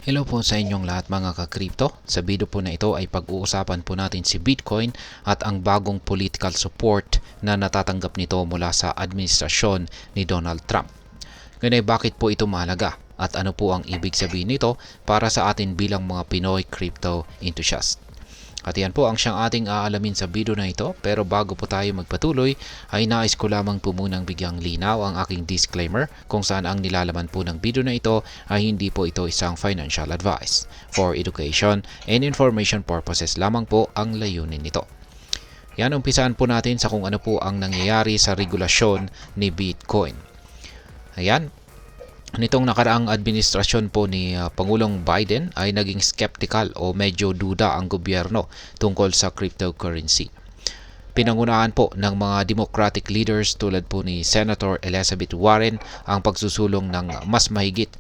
Hello po sa inyong lahat mga ka-crypto. Sa video po na ito ay pag-uusapan po natin si Bitcoin at ang bagong political support na natatanggap nito mula sa administrasyon ni Donald Trump. Ngayon ay bakit po ito mahalaga at ano po ang ibig sabihin nito para sa atin bilang mga Pinoy crypto enthusiast. At yan po ang siyang ating aalamin sa video na ito, pero bago po tayo magpatuloy ay nais ko lamang po munang bigyang linaw ang aking disclaimer kung saan ang nilalaman po ng video na ito ay hindi po ito isang financial advice. For education and information purposes lamang po ang layunin nito. Yan, umpisaan po natin sa kung ano po ang nangyayari sa regulasyon ni Bitcoin. Ayan. Nitong nakaraang administrasyon po ni Pangulong Biden ay naging skeptical o medyo duda ang gobyerno tungkol sa cryptocurrency. Pinangunahan po ng mga Democratic leaders tulad po ni Senator Elizabeth Warren ang pagsusulong ng mas mahigpit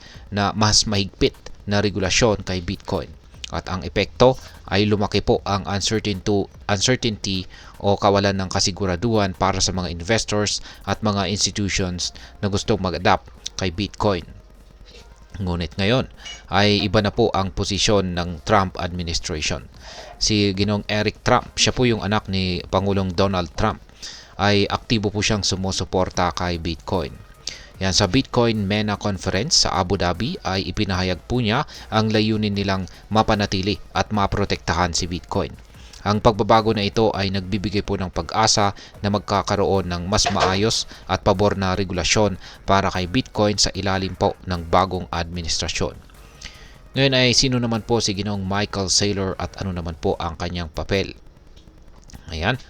na regulasyon kay Bitcoin. At ang epekto ay lumaki po ang uncertainty o kawalan ng kasiguraduhan para sa mga investors at mga institutions na gustong mag-adapt kay Bitcoin. Ngunit ngayon ay iba na po ang posisyon ng Trump administration. Si Ginoong Eric Trump, siya po yung anak ni Pangulong Donald Trump, ay aktibo po siyang sumusuporta kay Bitcoin. Yan, sa Bitcoin MENA Conference sa Abu Dhabi ay ipinahayag po niya ang layunin nilang mapanatili at maprotektahan si Bitcoin. Ang pagbabago na ito ay nagbibigay po ng pag-asa na magkakaroon ng mas maayos at pabor na regulasyon para kay Bitcoin sa ilalim po ng bagong administrasyon. Ngayon ay sino naman po si Ginoong Michael Saylor at ano naman po ang kanyang papel? Ayan.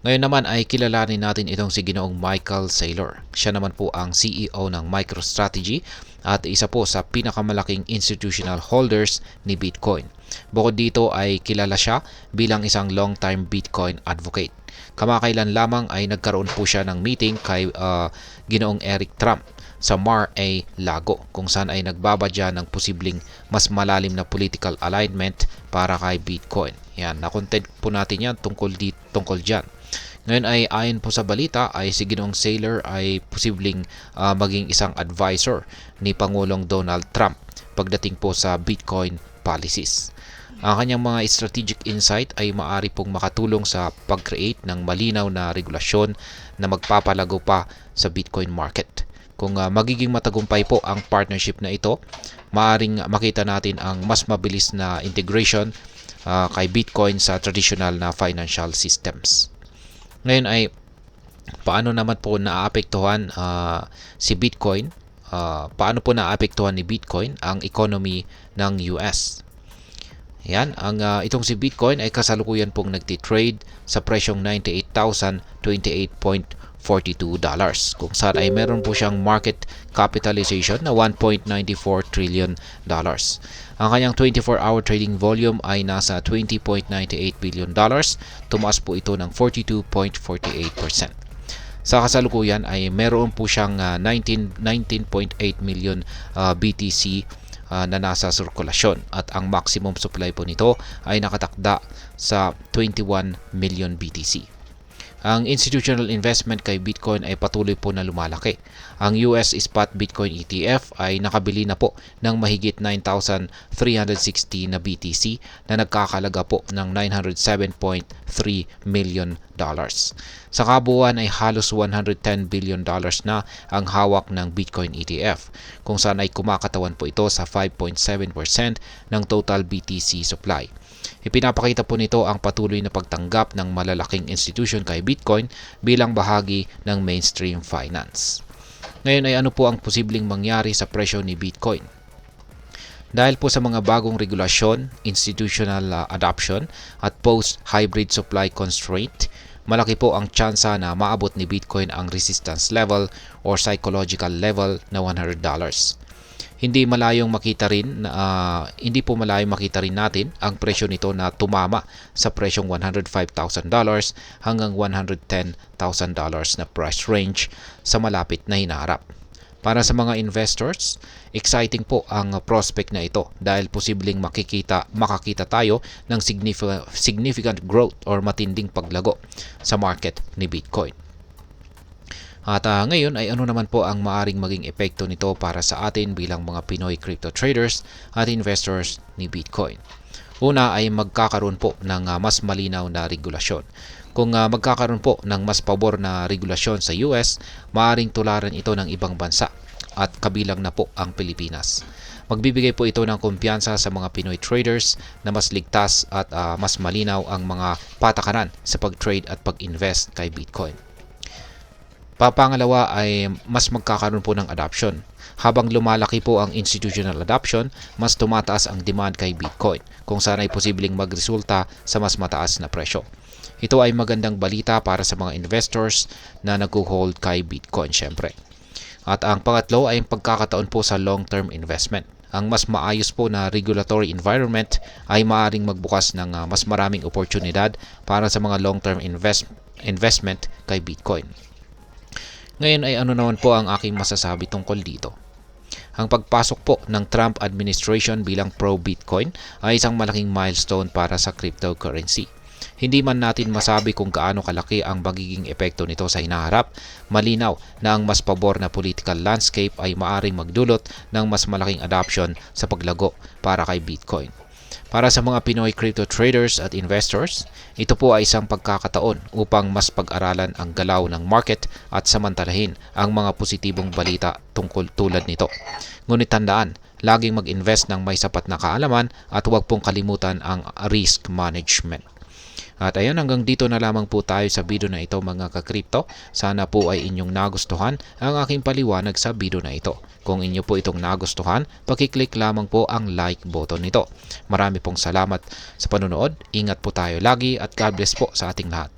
Ngayon naman ay kilalanin natin itong si Ginoong Michael Saylor. Siya naman po ang CEO ng MicroStrategy at isa po sa pinakamalaking institutional holders ni Bitcoin. Bukod dito ay kilala siya bilang isang long-time Bitcoin advocate. Kamakailan lamang ay nagkaroon po siya ng meeting kay Ginoong Eric Trump sa Mar-a-Lago kung saan ay nagbabadya ng posibleng mas malalim na political alignment para kay Bitcoin. Yan, na-content po natin yan tungkol dyan. Ngayon ay ayon po sa balita ay si Ginoong Saylor ay posibleng maging isang advisor ni Pangulong Donald Trump pagdating po sa Bitcoin policies. Ang kanyang mga strategic insight ay maaari pong makatulong sa pag-create ng malinaw na regulasyon na magpapalago pa sa Bitcoin market. Kung magiging matagumpay po ang partnership na ito, maaaring makita natin ang mas mabilis na integration kay Bitcoin sa traditional na financial systems. Ngayon ay paano naman po naaapektuhan si Bitcoin? Paano po naaapektuhan ni Bitcoin ang economy ng US? Yan, itong si Bitcoin ay kasalukuyan pong nagtitrade sa presyong $98,028.42 kung saan ay meron po siyang market capitalization na $1.94 trillion. Ang kanyang 24-hour trading volume ay nasa $20.98 billion. Tumaas po ito ng 42.48%. Sa kasalukuyan ay meron po siyang 19.8 million BTC na nasa sirkulasyon at ang maximum supply po nito ay nakatakda sa 21 million BTC. Ang institutional investment kay Bitcoin ay patuloy po na lumalaki. Ang US Spot Bitcoin ETF ay nakabili na po ng mahigit 9,360 na BTC na nagkakalaga po ng $907.3 million. Sa kabuuan ay halos $110 billion na ang hawak ng Bitcoin ETF, kung saan ay kumakatawan po ito sa 5.7% ng total BTC supply. Ipinapakita po nito ang patuloy na pagtanggap ng malalaking institution kay Bitcoin bilang bahagi ng mainstream finance. Ngayon ay ano po ang posibleng mangyari sa presyo ni Bitcoin? Dahil po sa mga bagong regulasyon, institutional adoption at post-hybrid supply constraint, malaki po ang tsansa na maabot ni Bitcoin ang resistance level or psychological level na $100. Hindi po malayong makita rin natin ang presyo nito na tumama sa presyong $105,000 hanggang $110,000 na price range sa malapit na hinaharap. Para sa mga investors, exciting po ang prospect na ito dahil posibleng makakita tayo ng significant growth or matinding paglago sa market ni Bitcoin. At ngayon ay ano naman po ang maaring maging epekto nito para sa atin bilang mga Pinoy crypto traders at investors ni Bitcoin. Una ay magkakaroon po ng mas malinaw na regulasyon. Kung magkakaroon po ng mas pabor na regulasyon sa US, maaring tularan ito ng ibang bansa at kabilang na po ang Pilipinas. Magbibigay po ito ng kumpiyansa sa mga Pinoy traders na mas ligtas at mas malinaw ang mga patakaran sa pag-trade at pag-invest kay Bitcoin. Papangalawa ay mas magkakaroon po ng adoption. Habang lumalaki po ang institutional adoption, mas tumataas ang demand kay Bitcoin, kung saan ay posibleng magresulta sa mas mataas na presyo. Ito ay magandang balita para sa mga investors na nag-hold kay Bitcoin syempre. At ang pangatlo ay ang pagkakataon po sa long-term investment. Ang mas maayos po na regulatory environment ay maaaring magbukas ng mas maraming oportunidad para sa mga long-term investment kay Bitcoin. Ngayon ay ano naman po ang aking masasabi tungkol dito. Ang pagpasok po ng Trump administration bilang pro-Bitcoin ay isang malaking milestone para sa cryptocurrency. Hindi man natin masabi kung gaano kalaki ang magiging epekto nito sa hinaharap, malinaw na ang mas pabor na political landscape ay maaring magdulot ng mas malaking adoption sa paglago para kay Bitcoin. Para sa mga Pinoy crypto traders at investors, ito po ay isang pagkakataon upang mas pag-aralan ang galaw ng market at samantalahin ang mga positibong balita tungkol tulad nito. Ngunit tandaan, laging mag-invest ng may sapat na kaalaman at huwag pong kalimutan ang risk management. At ayun, hanggang dito na lamang po tayo sa video na ito mga ka-crypto. Sana po ay inyong nagustuhan ang aking paliwanag sa video na ito. Kung inyo po itong nagustuhan, pakiclick lamang po ang like button nito. Marami pong salamat sa panonood. Ingat po tayo lagi at God bless po sa ating lahat.